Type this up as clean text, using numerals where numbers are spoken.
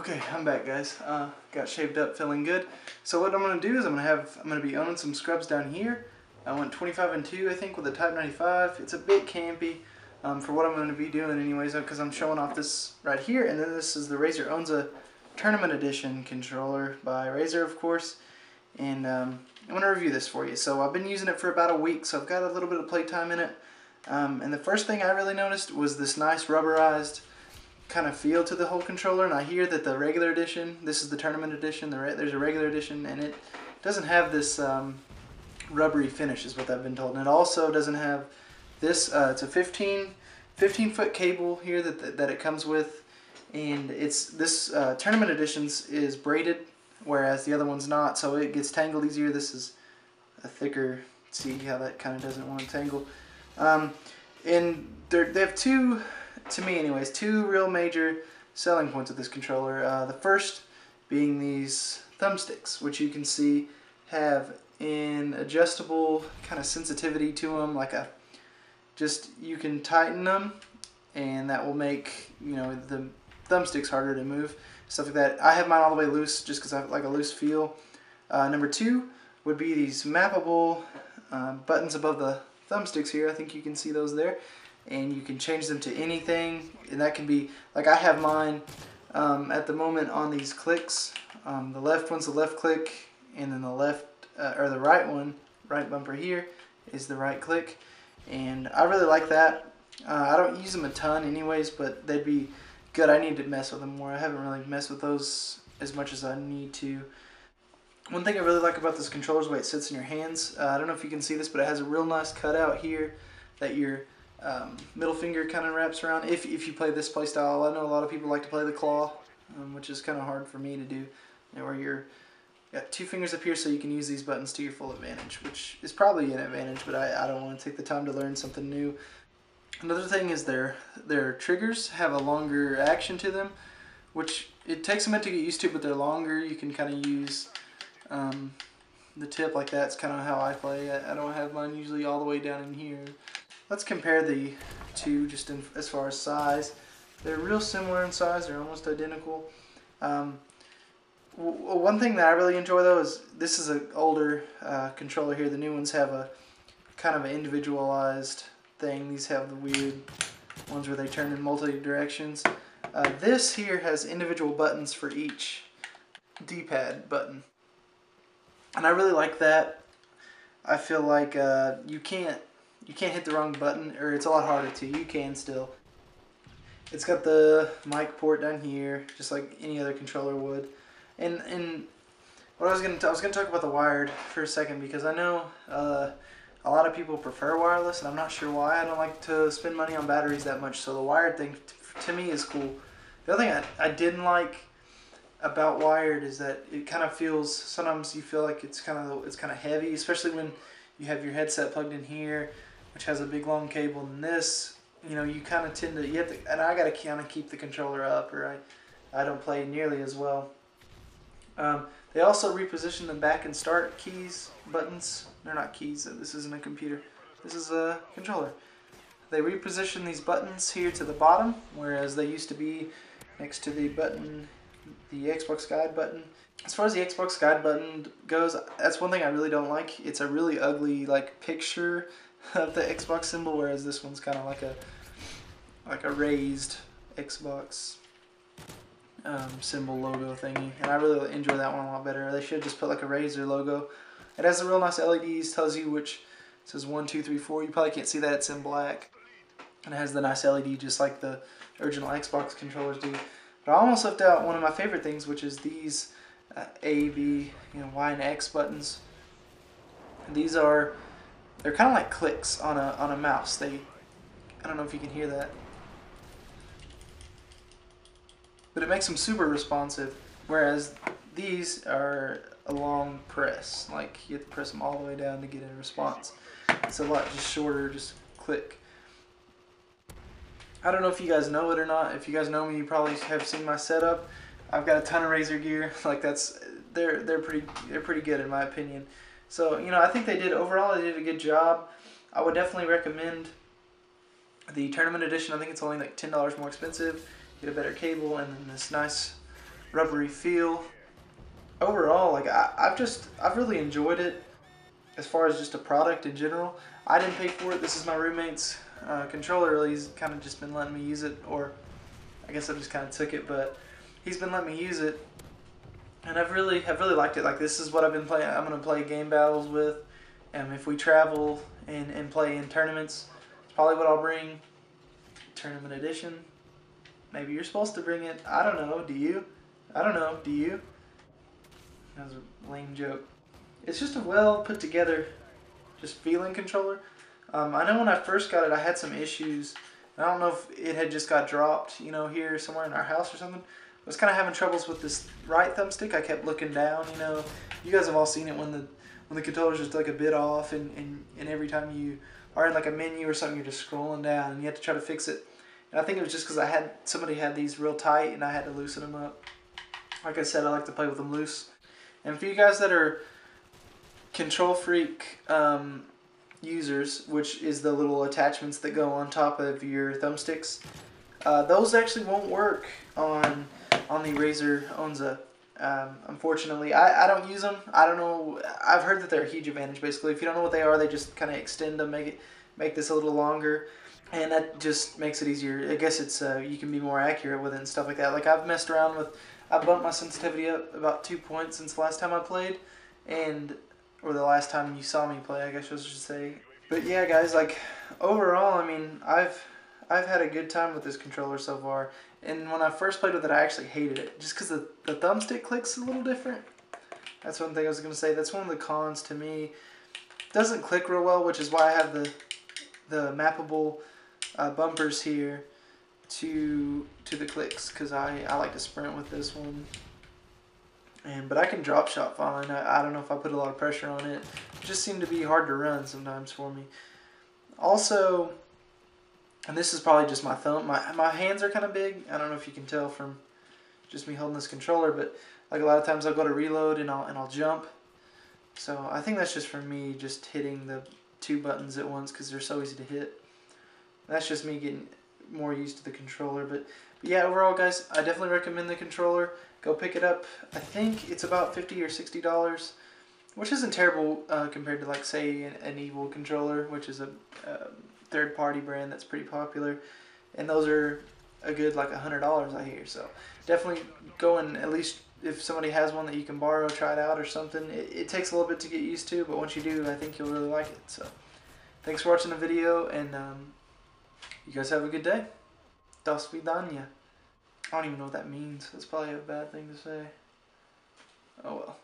Okay, I'm back, guys. Got shaved up, feeling good. So what I'm gonna do is I'm gonna be owning some scrubs down here. I went 25 and 2, I think, with a Type 95. It's a bit campy for what I'm gonna be doing, anyways, because I'm showing off this right here, and then this is the Razer Onza Tournament Edition controller by Razer, of course. And I'm gonna review this for you. So I've been using it for about a week, so I've got a little bit of playtime in it. And the first thing I really noticed was this nice rubberized kind of feel to the whole controller, and I hear that the regular edition, this is the tournament edition, there's a regular edition, and it doesn't have this rubbery finish, is what I've been told. And it also doesn't have this, it's a 15 foot cable here that it comes with, and it's this tournament editions is braided, whereas the other one's not, so it gets tangled easier. This is a thicker, see how that kind of doesn't want to tangle. And they have two, to me anyways, two real major selling points of this controller. The first being these thumbsticks, which you can see have an adjustable kind of sensitivity to them, like you can tighten them, and that will make, you know, the thumbsticks harder to move, stuff like that. I have mine all the way loose just because I like a loose feel. Number two would be these mappable buttons above the thumbsticks here. I think you can see those there, and you can change them to anything, and that can be, like I have mine at the moment on these clicks. The left one's the left click, and then the left or the right one, right bumper here, is the right click, and I really like that. I don't use them a ton anyways, but they'd be good. I need to mess with them more. I haven't really messed with those as much as I need to. One thing I really like about this controller is the way it sits in your hands. I don't know if you can see this, but it has a real nice cutout here that your middle finger kind of wraps around. If you play this play style, I know a lot of people like to play the claw, which is kind of hard for me to do. You know, where you're got two fingers up here, so you can use these buttons to your full advantage, which is probably an advantage, but I don't want to take the time to learn something new. Another thing is their triggers have a longer action to them, which it takes a minute to get used to, but they're longer. You can kind of use the tip like that. It's kind of how I play. I don't have mine usually all the way down in here. Let's compare the two just as far as size. They're real similar in size. They're almost identical. One thing that I really enjoy though is this is an older controller here. The new ones have a kind of an individualized thing. These have the weird ones where they turn in multi directions. This here has individual buttons for each D-pad button, and I really like that. I feel like you can't hit the wrong button, or it's a lot harder to. You can still. It's got the mic port down here, just like any other controller would. And what I was gonna talk about the wired for a second, because I know a lot of people prefer wireless, and I'm not sure why. I don't like to spend money on batteries that much, so the wired thing to me is cool. The other thing I didn't like about wired is that it kind of feels, sometimes you feel like it's kind of heavy, especially when you have your headset plugged in here, which has a big long cable, and this, you know, you kind of tend to, you have to, and I gotta kind of keep the controller up, or I don't play nearly as well. They also reposition the back and start keys, buttons. They're not keys, this isn't a computer. This is a controller. They reposition these buttons here to the bottom, whereas they used to be next to the button, the Xbox guide button. As far as the Xbox guide button goes, that's one thing I really don't like. It's a really ugly like picture of the Xbox symbol, whereas this one's kind of like a raised Xbox symbol logo thingy, and I really enjoy that one a lot better. They should just put like a Razer logo. It has a real nice LEDs, tells you which, it says 1, 2, 3, 4. You probably can't see that, it's in black, and it has the nice LED just like the original Xbox controllers do. But I almost left out one of my favorite things, which is these A, B, Y, and X buttons. And these they're kind of like clicks on a mouse. I don't know if you can hear that, but it makes them super responsive, whereas these are a long press. Like, you have to press them all the way down to get a response. It's a lot just shorter, just click. I don't know if you guys know it or not. If you guys know me, you probably have seen my setup. I've got a ton of Razer gear. Like, they're pretty good in my opinion. So, you know, I think they did a good job. I would definitely recommend the Tournament Edition. I think it's only like $10 more expensive. Get a better cable, and then this nice rubbery feel. Overall, like I've really enjoyed it as far as just a product in general. I didn't pay for it. This is my roommate's controller. Really, he's kind of just been letting me use it, or I guess I just kind of took it, but he's been letting me use it, and have really liked it. Like, this is what I've been playing. I'm gonna play game battles with, and if we travel and play in tournaments, it's probably what I'll bring. Tournament Edition. Maybe you're supposed to bring it. I don't know. Do you? I don't know. Do you? That was a lame joke. It's just a well put together, just feeling controller. I know when I first got it, I had some issues. I don't know if it had just got dropped, you know, here somewhere in our house or something. I was kind of having troubles with this right thumbstick. I kept looking down, you know. You guys have all seen it when the controller's just like a bit off, and every time you are in like a menu or something, you're just scrolling down, and you have to try to fix it. And I think it was just because somebody had these real tight, and I had to loosen them up. Like I said, I like to play with them loose. And for you guys that are Control Freak users, which is the little attachments that go on top of your thumbsticks, those actually won't work on the Razer Onza. Unfortunately, I don't use them. I don't know. I've heard that they're a huge advantage. Basically, if you don't know what they are, they just kind of extend them, make this a little longer, and that just makes it easier. I guess it's you can be more accurate with it and stuff like that. Like, I've messed around with. I bumped my sensitivity up about 2 points since the last time I played, or the last time you saw me play, I guess I should say. But yeah, guys, like, overall, I mean, I've had a good time with this controller so far. And when I first played with it, I actually hated it, just because the thumbstick clicks a little different. That's one thing I was going to say. That's one of the cons to me. It doesn't click real well, which is why I have the mappable bumpers here to the clicks, because I like to sprint with this one. But I can drop shot fine. I don't know if I put a lot of pressure on it. It just seemed to be hard to run sometimes for me. Also, and this is probably just my thumb. My hands are kind of big. I don't know if you can tell from just me holding this controller, but like a lot of times I'll go to reload and I'll jump. So I think that's just for me just hitting the 2 buttons at once because they're so easy to hit. That's just me getting more used to the controller. But yeah, overall, guys, I definitely recommend the controller. Go pick it up. I think it's about $50 or $60, which isn't terrible compared to, like, say, an Evil controller, which is a third-party brand that's pretty popular, and those are a good like $100, I hear. So definitely go, and at least if somebody has one that you can borrow, try it out or something. It takes a little bit to get used to, but once you do, I think you'll really like it. So thanks for watching the video, and you guys have a good day. Do svidaniya. I don't even know what that means. That's probably a bad thing to say. Oh well.